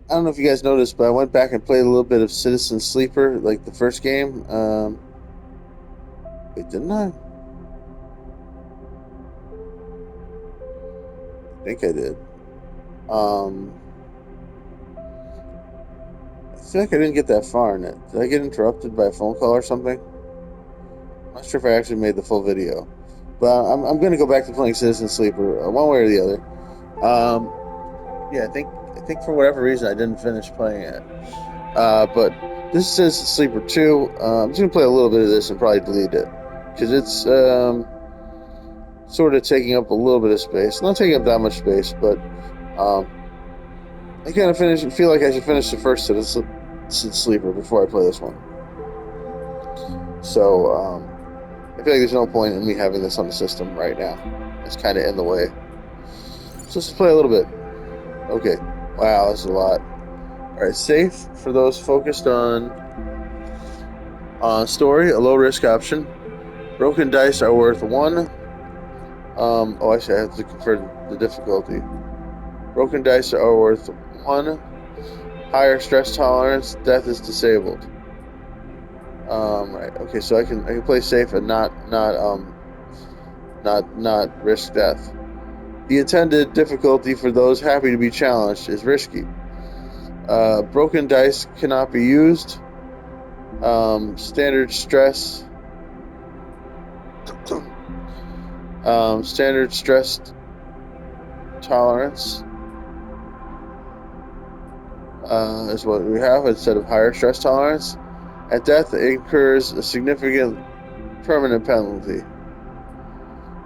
I don't know if you guys noticed, but I went back and played a little bit of Citizen Sleeper, like the first game. Wait, didn't I? I think I did. Um, I feel like I didn't get that far in it. Did I get interrupted by a phone call or something? I'm not sure if I actually made the full video, but I'm going to go back to playing Citizen Sleeper, one way or the other. Yeah, I think for whatever reason I didn't finish playing it. But this is Citizen Sleeper 2. I'm just gonna play a little bit of this and probably delete it because it's sort of taking up a little bit of space. Not taking up that much space, but um, I kind of feel like I should finish the first Citizen Sleeper before I play this one. So I feel like there's no point in me having this on the system right now. It's kind of in the way. So let's play a little bit. Okay. Wow, this is a lot. All right, safe for those focused on story, a low risk option. Broken dice are worth one. Actually, I have to confirm the difficulty. Broken dice are worth one. Higher stress tolerance. Death is disabled. Right. Okay, so I can play safe and not risk death. The intended difficulty for those happy to be challenged is risky. Broken dice cannot be used. Standard stress. Standard stress tolerance is what we have instead of higher stress tolerance. At death, it incurs a significant permanent penalty,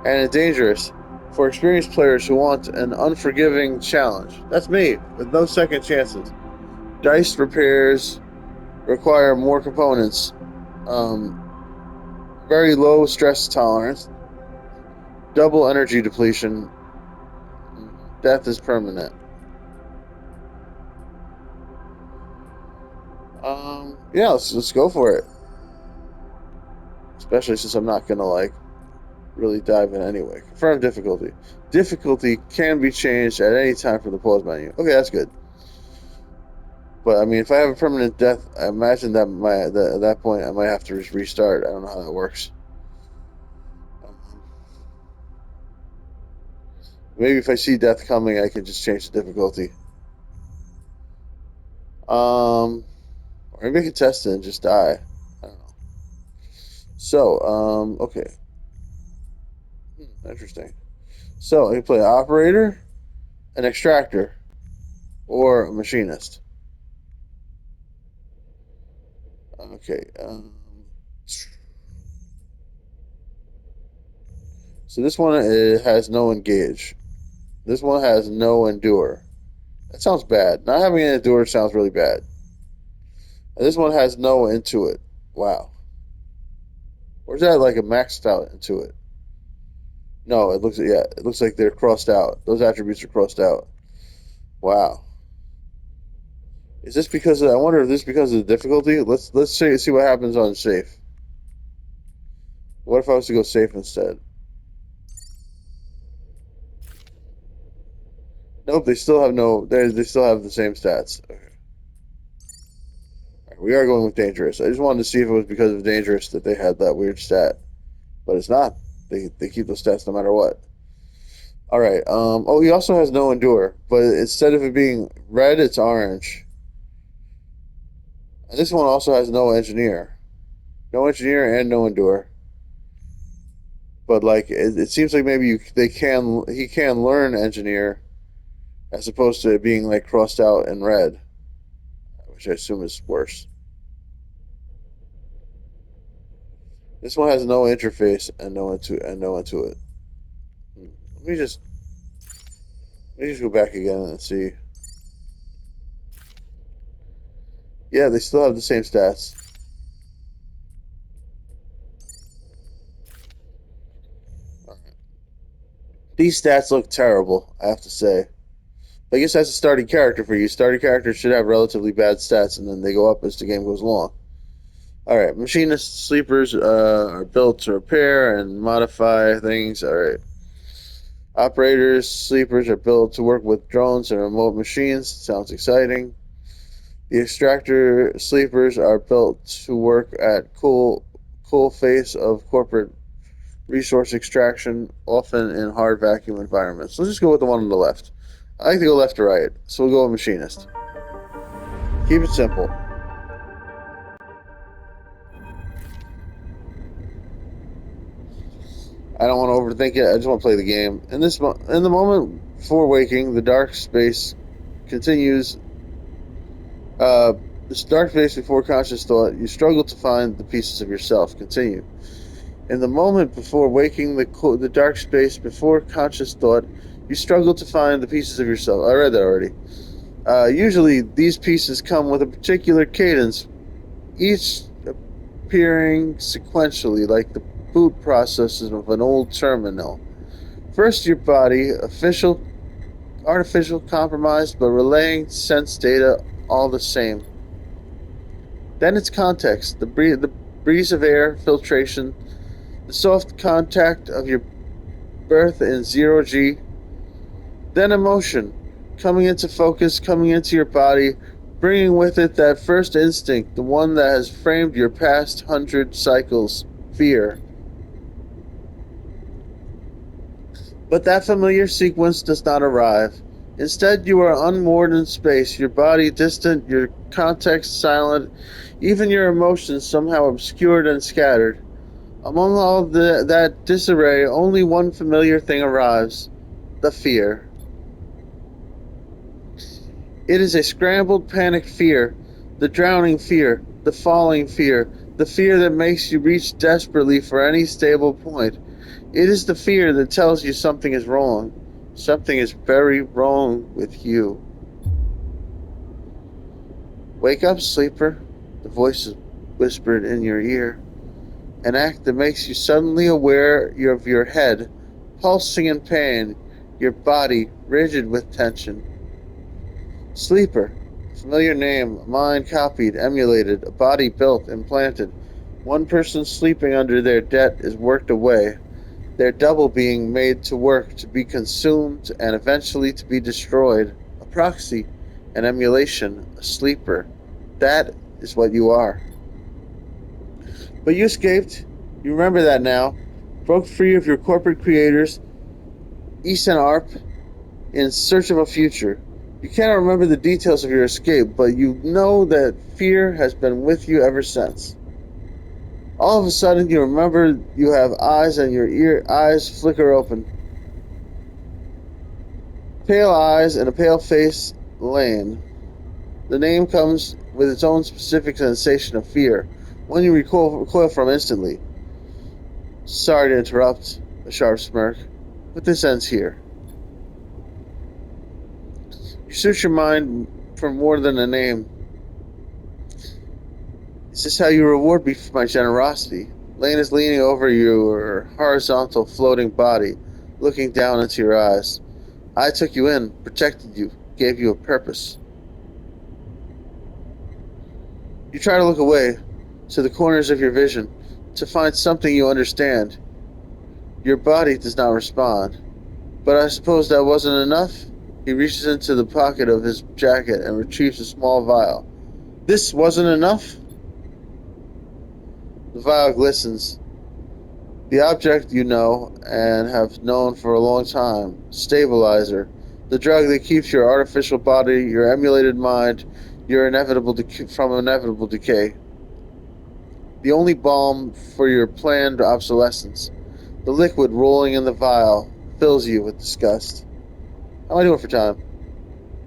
and it's dangerous for experienced players who want an unforgiving challenge. That's me, with no second chances. Dice repairs require more components, um, very low stress tolerance, double energy depletion, death is permanent. Yeah, let's go for it. Especially since I'm not gonna really dive in anyway. Confirm difficulty. Difficulty can be changed at any time from the pause menu. Okay, that's good. But I mean, if I have a permanent death, I imagine that at that point I might have to restart. I don't know how that works. Um, Maybe if I see death coming, I can just change the difficulty. Or maybe I can test it and just die. I don't know. So, okay, interesting. So I can play operator, an extractor, or a machinist. Okay. So this one has no engage. This one has no endure. That sounds bad. Not having an endure sounds really bad. And this one has no intuit. Wow. Where's that like a maxed out intuit? No, it looks like they're crossed out. Those attributes are crossed out. Wow. Is this because I wonder if this is because of the difficulty? Let's see what happens on safe. What if I was to go safe instead? Nope, they still have no. They still have the same stats. Okay. We are going with dangerous. I just wanted to see if it was because of dangerous that they had that weird stat, but it's not. They keep those stats no matter what. All right. Oh, he also has no endure, but instead of it being red, it's orange. And this one also has no engineer, no engineer, and no endure. But like, it seems like maybe he can learn engineer as opposed to it being like crossed out in red, which I assume is worse. This one has no interface and no into it. Let me just Let me just go back again and see. Yeah, they still have the same stats. These stats look terrible, I have to say. I guess that's a starting character for you. Starting characters should have relatively bad stats, and then they go up as the game goes along. All right, machinist sleepers are built to repair and modify things. All right, operators sleepers are built to work with drones and remote machines. Sounds exciting. The extractor sleepers are built to work at cool face of corporate resource extraction, often in hard vacuum environments. Let's just go with the one on the left. I like to go left to right, so we'll go with machinist. Keep it simple. I don't want to overthink it. I just want to play the game. In the moment before waking, the dark space continues. Uh, this dark space before conscious thought, you struggle to find the pieces of yourself. Continue. In the moment before waking, the dark space before conscious thought, you struggle to find the pieces of yourself. I read that already. Usually, these pieces come with a particular cadence, each appearing sequentially, like the boot processes of an old terminal. First, your body, artificial, compromised, but relaying sense data all the same. Then it's context, the breeze of air, filtration, the soft contact of your birth in zero G. Then emotion, coming into focus, coming into your body, bringing with it that first instinct, the one that has framed your past 100 cycles, fear. But that familiar sequence does not arrive. Instead, you are unmoored in space, your body distant, your context silent, even your emotions somehow obscured and scattered. Among all that disarray, only one familiar thing arrives: the fear. It is a scrambled, panicked fear, the drowning fear, the falling fear, the fear that makes you reach desperately for any stable point. It is the fear that tells you something is wrong. Something is very wrong with you. Wake up, sleeper, the voice is whispered in your ear. An act that makes you suddenly aware of your head, pulsing in pain, your body rigid with tension. Sleeper, familiar name, mind copied, emulated, a body built, implanted. One person sleeping under their debt is worked away, their double being made to work, to be consumed, and eventually to be destroyed. A proxy, an emulation, a sleeper. That is what you are. But you escaped. You remember that now. Broke free of your corporate creators, East and Arp, in search of a future. You cannot remember the details of your escape, but you know that fear has been with you ever since. All of a sudden, you remember you have eyes and your eyes flicker open. Pale eyes and a pale face, Lane. The name comes with its own specific sensation of fear, one you recoil from instantly. Sorry to interrupt, a sharp smirk, but this ends here. You search your mind for more than a name. Is this how you reward me for my generosity? Lane is leaning over your horizontal floating body, looking down into your eyes. I took you in, protected you, gave you a purpose. You try to look away, to the corners of your vision, to find something you understand. Your body does not respond. But I suppose that wasn't enough? He reaches into the pocket of his jacket and retrieves a small vial. This wasn't enough? The vial glistens. The object you know and have known for a long time. Stabilizer. The drug that keeps your artificial body, your emulated mind, from inevitable decay. The only balm for your planned obsolescence. The liquid rolling in the vial fills you with disgust. How am I doing for time?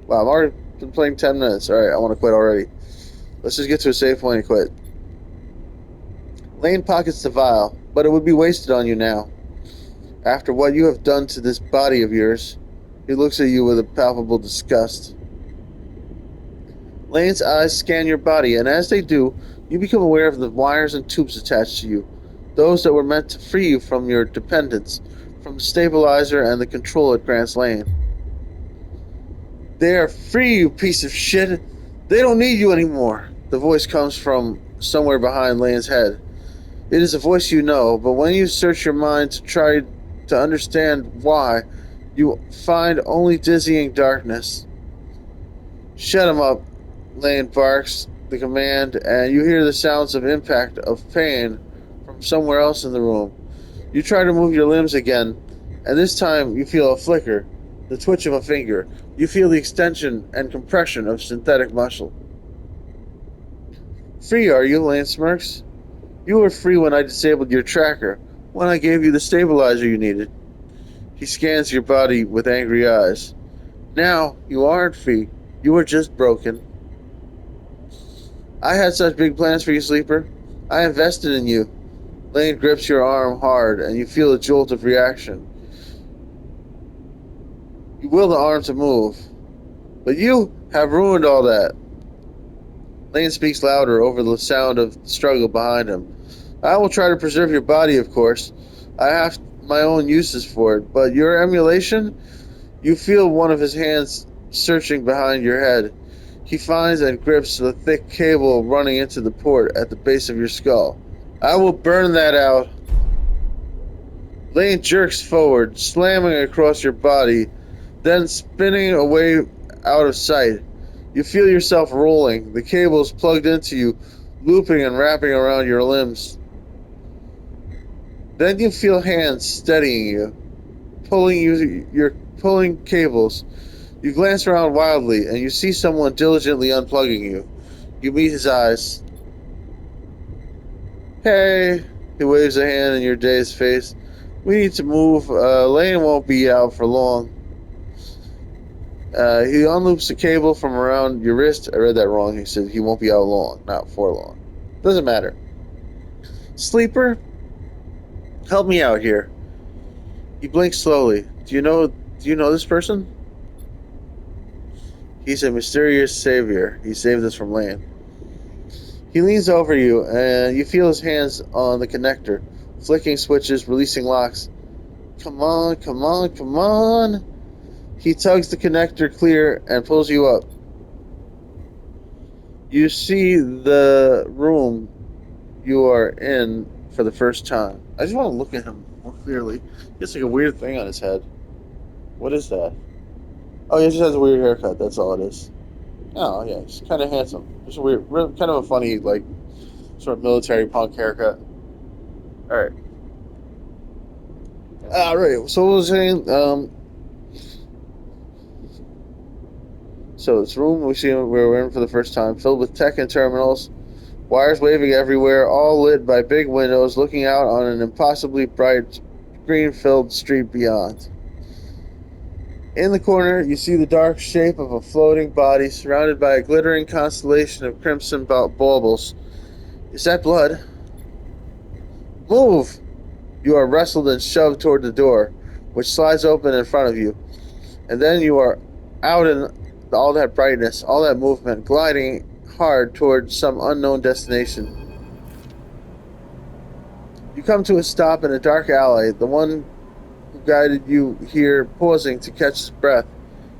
Wow, I've already been playing 10 minutes. Alright, I want to quit already. Let's just get to a safe point and quit. Lane pockets the vial, but it would be wasted on you now. After what you have done to this body of yours, he looks at you with a palpable disgust. Lane's eyes scan your body, and as they do, you become aware of the wires and tubes attached to you, those that were meant to free you from your dependence, from the stabilizer and the control at Grant's Lane. They are free, you piece of shit! They don't need you anymore! The voice comes from somewhere behind Lane's head. It is a voice you know, but when you search your mind to try to understand why, you find only dizzying darkness. Shut him up. Lane barks the command, and you hear the sounds of impact of pain from somewhere else in the room. You try to move your limbs again, and this time you feel a flicker, the twitch of a finger. You feel the extension and compression of synthetic muscle. Free, are you? Lane smirks. You were free when I disabled your tracker, when I gave you the stabilizer you needed. He scans your body with angry eyes. Now, you aren't free. You are just broken. I had such big plans for you, Sleeper. I invested in you. Lane grips your arm hard, and you feel a jolt of reaction. You will the arm to move. But you have ruined all that. Lane speaks louder over the sound of struggle behind him. I will try to preserve your body, of course. I have my own uses for it, but your emulation? You feel one of his hands searching behind your head. He finds and grips the thick cable running into the port at the base of your skull. I will burn that out. Lane jerks forward, slamming across your body, then spinning away out of sight. You feel yourself rolling, the cables plugged into you, looping and wrapping around your limbs. Then you feel hands steadying you, you're pulling cables. You glance around wildly, and you see someone diligently unplugging you. You meet his eyes. Hey, he waves a hand in your dazed face. We need to move. Lane won't be out for long. He unloops the cable from around your wrist. I read that wrong. He said he won't be out long, not for long. Doesn't matter. Sleeper, help me out here. He blinks slowly. Do you know this person? He's a mysterious savior. He saved us from Lane. He leans over you, and you feel his hands on the connector, flicking switches, releasing locks. Come on, come on, come on. He tugs the connector clear and pulls you up. You see the room you are in for the first time. I just want to look at him more clearly. He has like a weird thing on his head. What is that? Oh, he just has a weird haircut. That's all it is. Oh, yeah, he's kind of handsome. Just a weird, kind of a funny, like, sort of military punk haircut. All right. All right. So what was I saying? So this room we're in for the first time, filled with tech and terminals, wires waving everywhere, all lit by big windows looking out on an impossibly bright, green-filled street beyond. In the corner, you see the dark shape of a floating body surrounded by a glittering constellation of crimson baubles. Is that blood? Move! You are wrestled and shoved toward the door, which slides open in front of you, and then you are out in all that brightness, all that movement, gliding hard toward some unknown destination. You come to a stop in a dark alley, the one who guided you here pausing to catch his breath.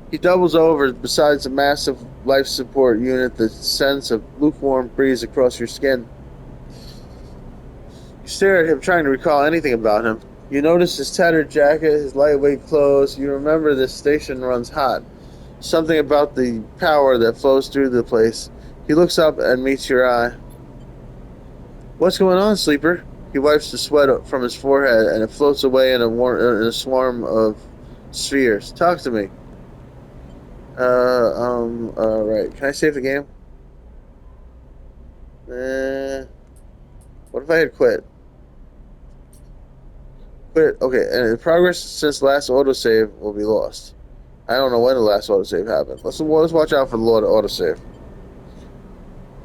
He doubles over beside a massive life support unit that sends a lukewarm breeze across your skin. You stare at him, trying to recall anything about him. You notice his tattered jacket, his lightweight clothes. You remember this station runs hot. Something about the power that flows through the place. He looks up and meets your eye. What's going on, Sleeper? He wipes the sweat from his forehead, and it floats away in a swarm of spheres. Talk to me. Right. Can I save the game? What if I had quit? Quit. Okay, and progress since last autosave will be lost. I don't know when the last autosave happened. Let's watch out for the autosave.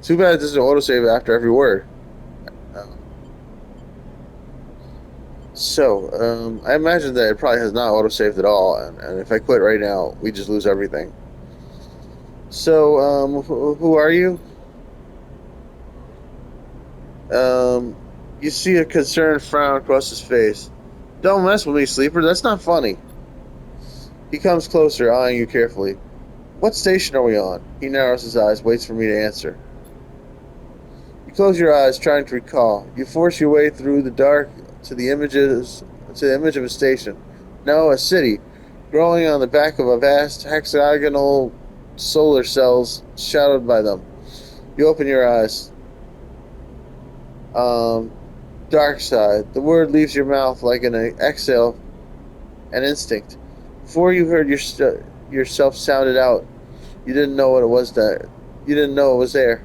Too bad it doesn't autosave after every word. I imagine that it probably has not autosaved at all, and if I quit right now, we just lose everything. So, who are you? You see a concerned frown across his face. Don't mess with me, Sleeper. That's not funny. He comes closer, eyeing you carefully. What station are we on? He narrows his eyes, waits for me to answer. You close your eyes, trying to recall. You force your way through the dark to the image of a station. No, a city, growing on the back of a vast hexagonal solar cells shadowed by them. You open your eyes. Um, Dark side. The word leaves your mouth like an exhale, an instinct. Before you heard yourself sound it out, you didn't know what it was that you didn't know it was there.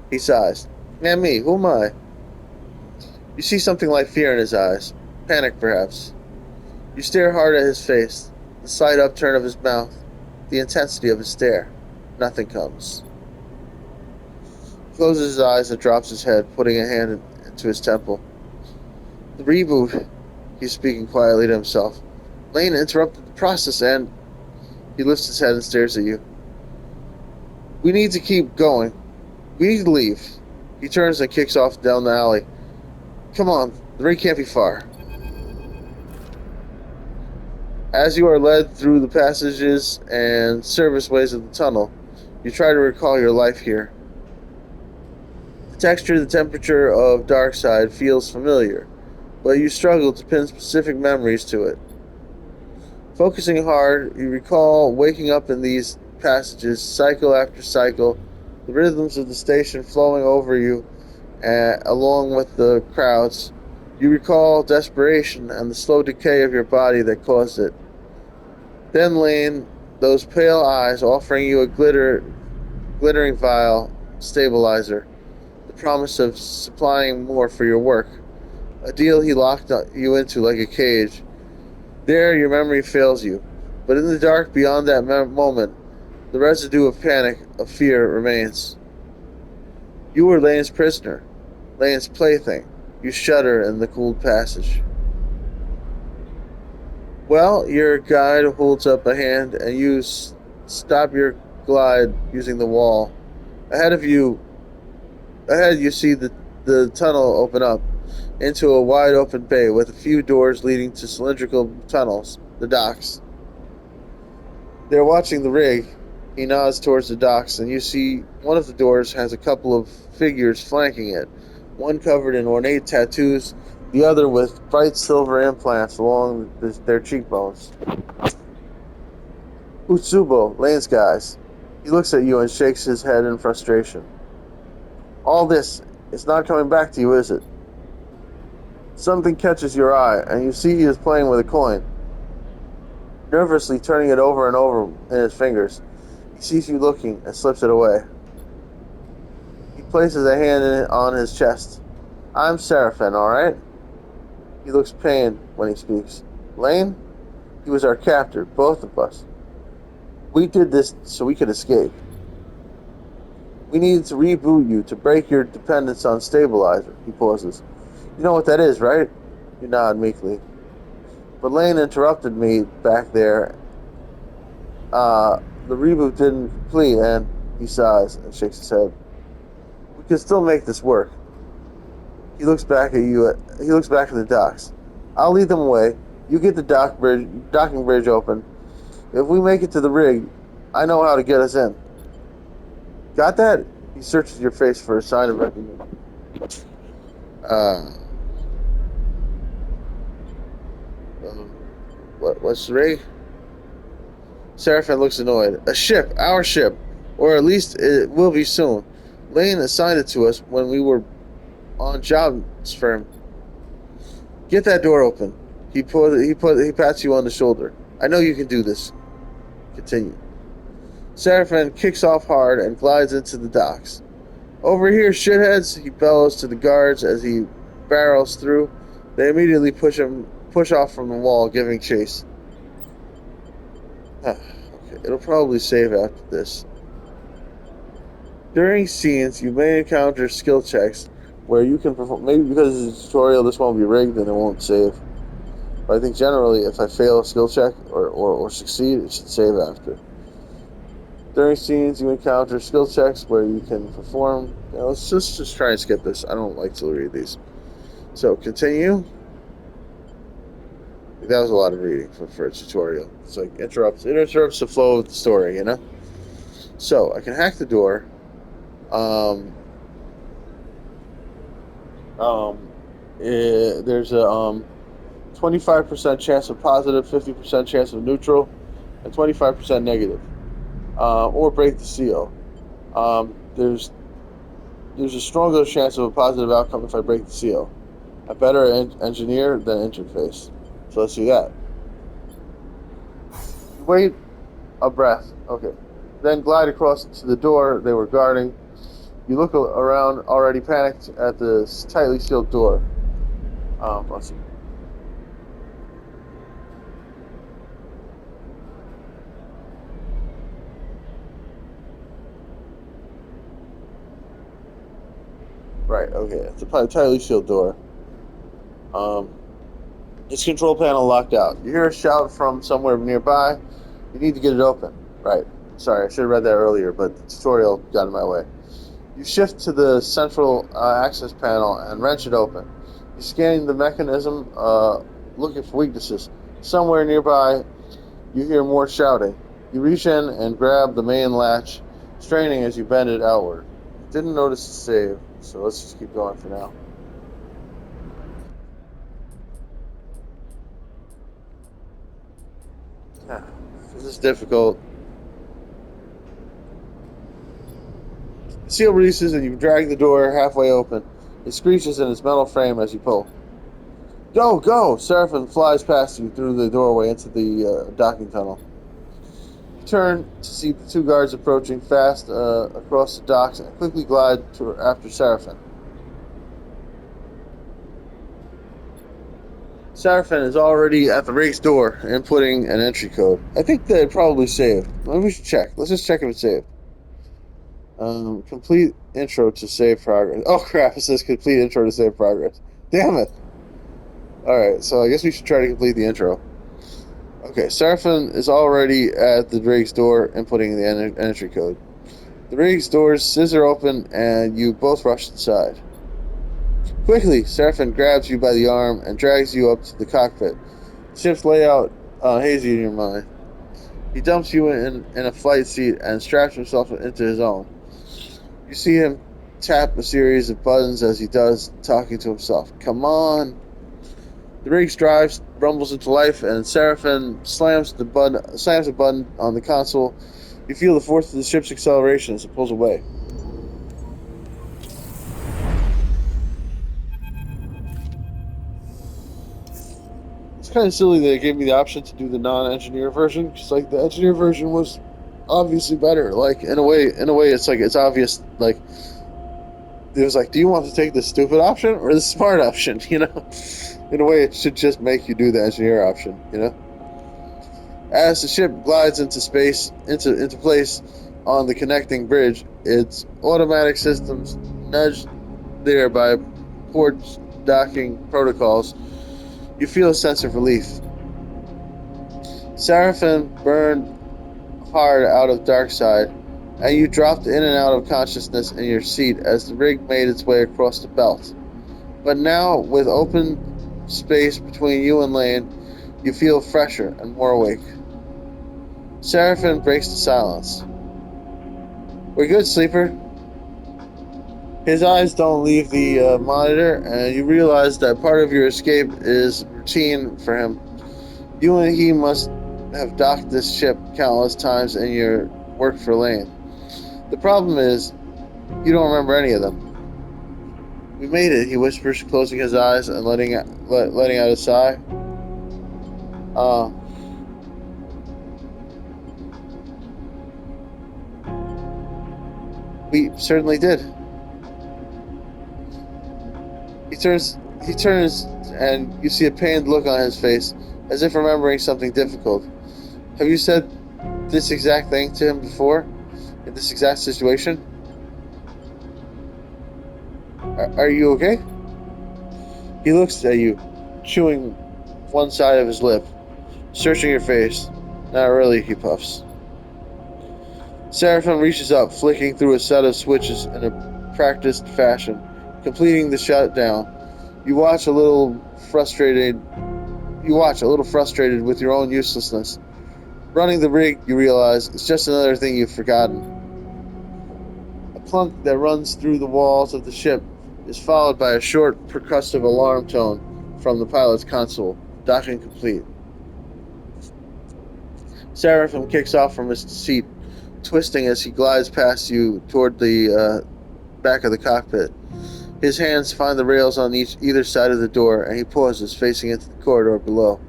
He sighs. And me, who am I? You see something like fear in his eyes. Panic, perhaps. You stare hard at his face, the slight upturn of his mouth, the intensity of his stare. Nothing comes. He closes his eyes and drops his head, putting a hand into his temple. The reboot, he's speaking quietly to himself. Lane interrupted the process and he lifts his head and stares at you. We need to keep going. We need to leave. He turns and kicks off down the alley. Come on, the ring can't be far. As you are led through the passages and service ways of the tunnel, you try to recall your life here. The texture, the temperature of Darkside feels familiar, but you struggle to pin specific memories to it. Focusing hard, you recall waking up in these passages, cycle after cycle, the rhythms of the station flowing over you, along with the crowds. You recall desperation and the slow decay of your body that caused it. Then Lane, those pale eyes offering you a glittering vial stabilizer, the promise of supplying more for your work. A deal he locked you into like a cage. There, your memory fails you. But in the dark beyond that moment, the residue of panic, of fear, remains. You were Lane's prisoner, Lane's plaything. You shudder in the cooled passage. Well, your guide holds up a hand and you stop your glide using the wall. Ahead of you, ahead you see the tunnel open up into a wide open bay with a few doors leading to cylindrical tunnels, the docks. They're watching the rig. He nods towards the docks, and you see one of the doors has a couple of figures flanking it, one covered in ornate tattoos, the other with bright silver implants along their cheekbones. Utsubo, Lane's guys. He looks at you and shakes his head in frustration. All this, it's not coming back to you, is it? Something catches your eye, and you see he is playing with a coin, nervously turning it over and over in his fingers. He sees you looking and slips it away. He places a hand on his chest. I'm Seraphin, alright? He looks pained when he speaks. Lane? He was our captor, both of us. We did this so we could escape. We needed to reboot you to break your dependence on stabilizer. He pauses. You know what that is, right? You nod meekly. But Lane interrupted me back there. The reboot didn't complete, and he sighs and shakes his head. We can still make this work. He looks back at you. He looks back at the docks. I'll lead them away. You get the docking bridge open. If we make it to the rig, I know how to get us in. Got that? He searches your face for a sign of recognition. What's the rig? Seraphin looks annoyed. A ship, our ship, or at least it will be soon. Lane assigned it to us when we were on jobs for him. Get that door open. He pats you on the shoulder. I know you can do this. Continue. Seraphin kicks off hard and glides into the docks. Over here, shitheads, he bellows to the guards as he barrels through. They immediately push off from the wall, giving chase. Okay, it'll probably save after this. During scenes, you may encounter skill checks where you can perform. Maybe because it's a tutorial, this won't be rigged and it won't save. But I think generally, if I fail a skill check or succeed, it should save after. During scenes, you encounter skill checks where you can perform. Let's just try and skip this. I don't like to read these. So, continue. That was a lot of reading for a tutorial. It's like it interrupts the flow of the story, you know? So, I can hack the door. There's a 25% chance of positive, 50% chance of neutral, and 25% negative. or break the seal. There's a stronger chance of a positive outcome if I break the seal. A better engineer than interface. So let's do that. Wait a breath. Okay. Then glide across to the door they were guarding. You look around, already panicked at the tightly sealed door. Let's see. Right. Okay. It's a tightly sealed door. Um, its control panel locked out. You hear a shout from somewhere nearby. You need to get it open. Right. Sorry, I should have read that earlier, but the tutorial got in my way. You shift to the central access panel and wrench it open. You're scanning the mechanism, looking for weaknesses. Somewhere nearby, you hear more shouting. You reach in and grab the main latch, straining as you bend it outward. Didn't notice the save, so let's just keep going for now. This is difficult. The seal releases and you drag the door halfway open. It screeches in its metal frame as you pull. Go, go! Seraphim flies past you through the doorway into the docking tunnel. You turn to see the two guards approaching fast across the docks and quickly glide after Seraphim. Seraphim is already at the rig's door, inputting an entry code. I think that it probably saved. Maybe we should check. Let's just check if it's saved. Complete intro to save progress. Oh crap, it says complete intro to save progress. Damn it. Alright, so I guess we should try to complete the intro. Okay, Seraphim is already at the rig's door, inputting the entry code. The rig's doors scissor open, and you both rush inside. Quickly, Seraphim grabs you by the arm and drags you up to the cockpit. The ship's layout hazy in your mind. He dumps you in a flight seat and straps himself into his own. You see him tap a series of buttons as he does, talking to himself. Come on! The rig drives, rumbles into life, and Seraphim slams a button on the console. You feel the force of the ship's acceleration as it pulls away. It's kind of silly that they gave me the option to do the non-engineer version, because like the engineer version was obviously better. Like in a way, it's like it's obvious. Like it was like, do you want to take the stupid option or the smart option? You know, in a way, it should just make you do the engineer option. You know. As the ship glides into place on the connecting bridge, its automatic systems nudged there by port docking protocols, you feel a sense of relief. Seraphim burned hard out of dark side, and you dropped in and out of consciousness in your seat as the rig made its way across the belt. But now, with open space between you and Lane, you feel fresher and more awake. Seraphim breaks the silence. We're good, sleeper. His eyes don't leave the monitor, and you realize that part of your escape is routine for him. You and he must have docked this ship countless times in your work for Lane. The problem is, you don't remember any of them. We made it, he whispers, closing his eyes and letting out a sigh. We certainly did. He turns, and you see a pained look on his face, as if remembering something difficult. Have you said this exact thing to him before? In this exact situation? Are you okay? He looks at you, chewing one side of his lip, searching your face. Not really, he puffs. Seraphim reaches up, flicking through a set of switches in a practiced fashion, completing the shutdown. You watch a little frustrated with your own uselessness. Running the rig, you realize, is just another thing you've forgotten. A clunk that runs through the walls of the ship is followed by a short, percussive alarm tone from the pilot's console. Docking complete. Seraphim kicks off from his seat, twisting as he glides past you toward the back of the cockpit. His hands find the rails on either side of the door, and he pauses, facing into the corridor below.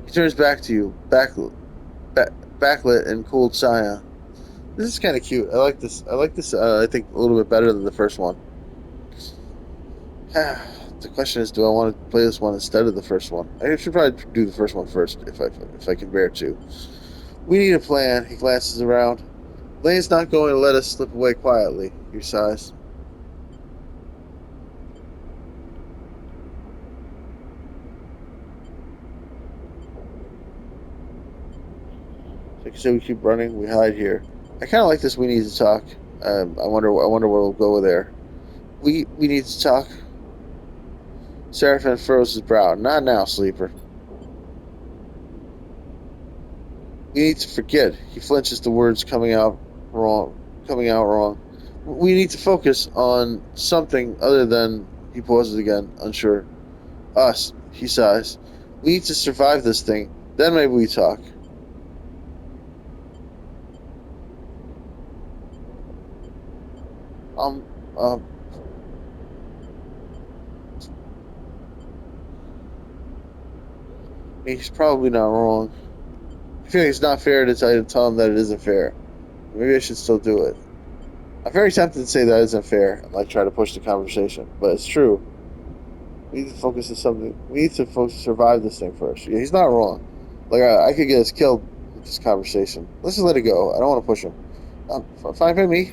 He turns back to you, backlit in cooled cyan. This is kind of cute. I like this. I like this. I think a little bit better than the first one. The question is, do I want to play this one instead of the first one? I should probably do the first one first, if I can bear to. We need a plan. He glances around. Lane's not going to let us slip away quietly. He sighs. Like I said, we keep running. We hide here. I kind of like this. We need to talk. I wonder. I wonder where we'll go there. We need to talk. Seraphim furrows his brow. Not now, sleeper. We need to forget. He flinches, the words coming out wrong. Coming out wrong. We need to focus on something other than. He pauses again, unsure. Us. He sighs. We need to survive this thing. Then maybe we talk. Um. Um. He's probably not wrong. I feel like it's not fair to tell him that it isn't fair. Maybe I should still do it. I'm very tempted to say that isn't fair and like try to push the conversation, but it's true. We need to focus on something. We need to survive this thing first. Yeah, he's not wrong. Like I could get us killed with this conversation. Let's just let it go. I don't want to push him. Fine by me.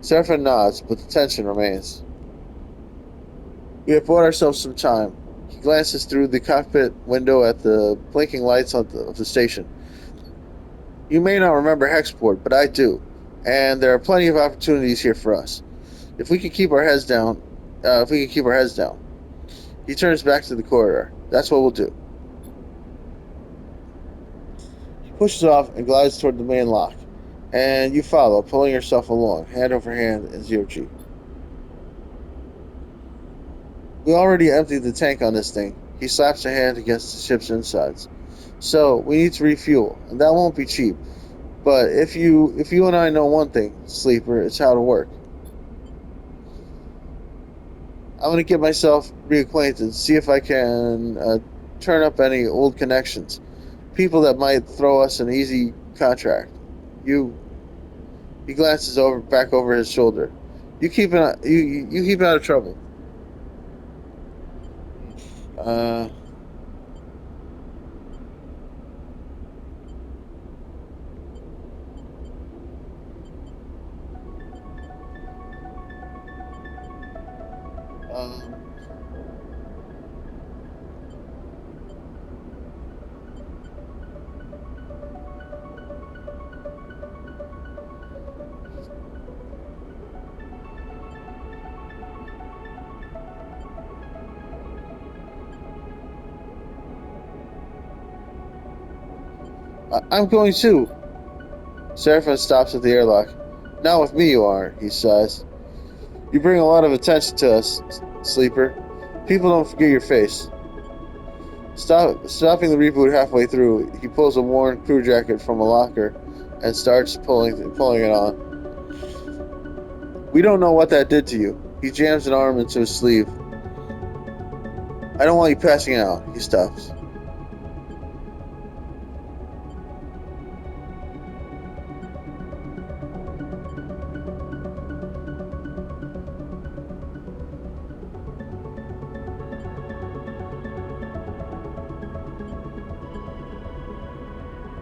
Seraphim nods, but the tension remains. We have bought ourselves some time. He glances through the cockpit window at the blinking lights of the station. You may not remember Hexport, but I do, and there are plenty of opportunities here for us. If we can keep our heads down, He turns back to the corridor. That's what we'll do. He pushes off and glides toward the main lock, and you follow, pulling yourself along, hand over hand in zero G. We already emptied the tank on this thing. He slaps a hand against the ship's insides. So we need to refuel, and that won't be cheap. But if you and I know one thing, Sleeper, it's how to work. I'm gonna get myself reacquainted, see if I can turn up any old connections, people that might throw us an easy contract. You. He glances back over his shoulder. You keep out of trouble. Uh. Um. I'm going too. Seraphim stops at the airlock. Not with me, you aren't, he sighs. You bring a lot of attention to us, Sleeper. People don't forget your face. Stopping the reboot halfway through, he pulls a worn crew jacket from a locker and starts pulling it on. We don't know what that did to you. He jams an arm into his sleeve. I don't want you passing out. He stops.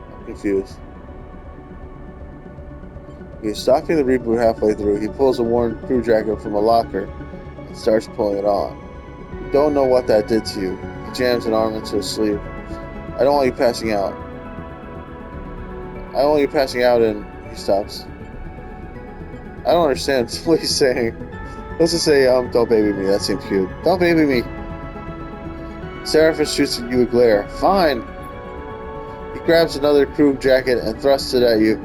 I'm confused. He's stopping the reboot halfway through. He pulls a worn crew jacket from a locker and starts pulling it on. You don't know what that did to you. He jams an arm into his sleeve. I don't want you passing out. I don't want you passing out, and he stops. I don't understand what he's saying. Let's just say, don't baby me. That seems cute. Don't baby me. Seraphim shoots at you a glare. Fine. He grabs another crew jacket and thrusts it at you.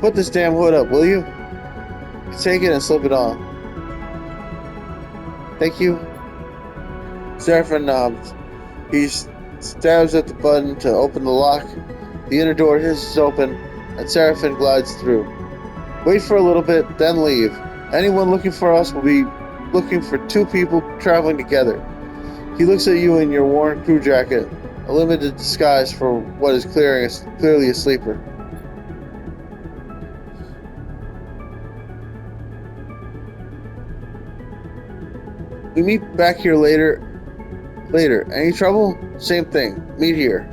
Put this damn hood up, will you? You take it and slip it on. Thank you. Seraphim nods. He stabs at the button to open the lock. The inner door hisses open, and Seraphin glides through. Wait for a little bit, then leave. Anyone looking for us will be looking for two people traveling together. He looks at you in your worn crew jacket, a limited disguise for what is clearly a sleeper. We meet back here later. Later. Any trouble? Same thing. Meet here.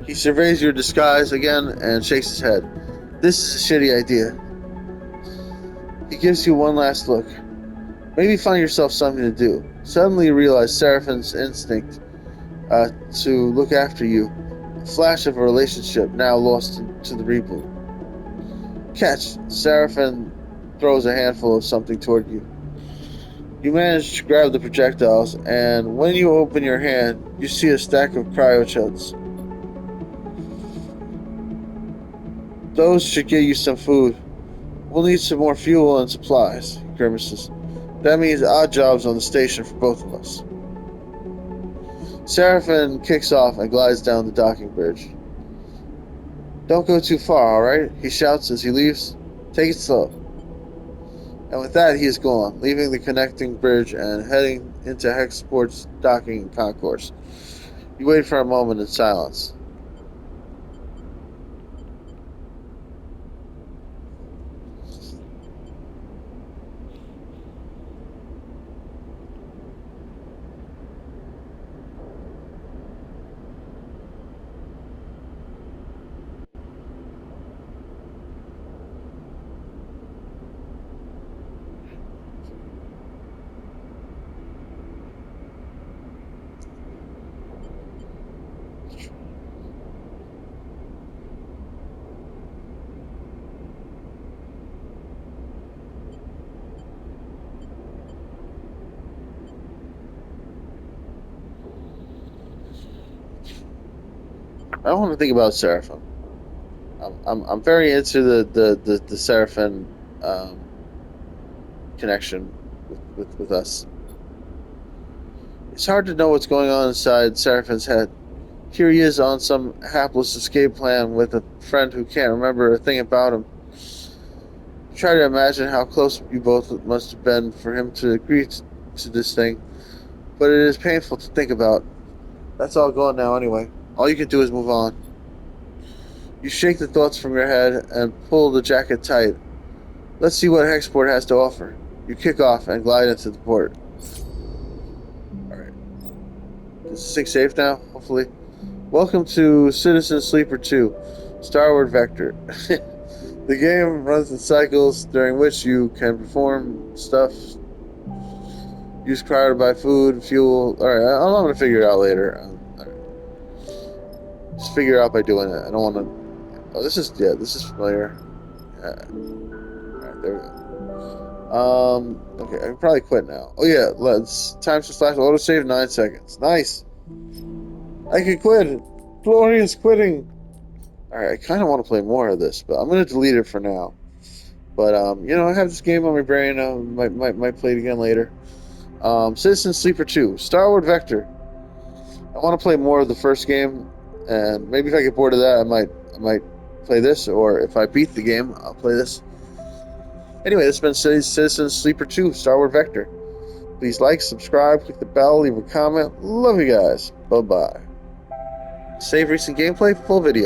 He surveys your disguise again and shakes his head. This is a shitty idea. He gives you one last look. Maybe find yourself something to do. Suddenly you realize Seraphin's instinct to look after you. A flash of a relationship now lost to the reboot. Catch! Seraphin throws a handful of something toward you. You manage to grab the projectiles, and when you open your hand, you see a stack of cryochuds. Those should get you some food. We'll need some more fuel and supplies, he grimaces. That means odd jobs on the station for both of us. Seraphin kicks off and glides down the docking bridge. Don't go too far, alright? He shouts as he leaves. Take it slow. And with that, he is gone, leaving the connecting bridge and heading into Hexport's docking concourse. You wait for a moment in silence. I don't want to think about Seraphim. I'm very into the Seraphim um, connection with us. It's hard to know what's going on inside Seraphin's head. Here he is on some hapless escape plan with a friend who can't remember a thing about him. Try to imagine how close you both must have been for him to agree to this thing, but it is painful to think about. That's all gone now anyway. All you can do is move on. You shake the thoughts from your head and pull the jacket tight. Let's see what Hexport has to offer. You kick off and glide into the port. Alright. Is this thing safe now? Hopefully. Welcome to Citizen Sleeper 2, Starward Vector. The game runs in cycles during which you can perform stuff, use cryo to buy food, fuel. Alright, I'm going to figure it out later. Just figure it out by doing it. I don't want to. Oh, this is familiar. Alright, there we go. Okay, I can probably quit now. Oh yeah, let's time to slash autosave 9 seconds. Nice. I can quit. Glorious quitting. Alright, I kind of want to play more of this, but I'm gonna delete it for now. But I have this game on my brain. Might play it again later. Citizen Sleeper 2, Starward Vector. I want to play more of the first game, and maybe if I get bored of that, I might play this, or if I beat the game, I'll play this. Anyway, this has been Citizen Sleeper 2, Starward Vector. Please like, subscribe, click the bell, leave a comment. Love you guys. Bye-bye. Save recent gameplay, full video.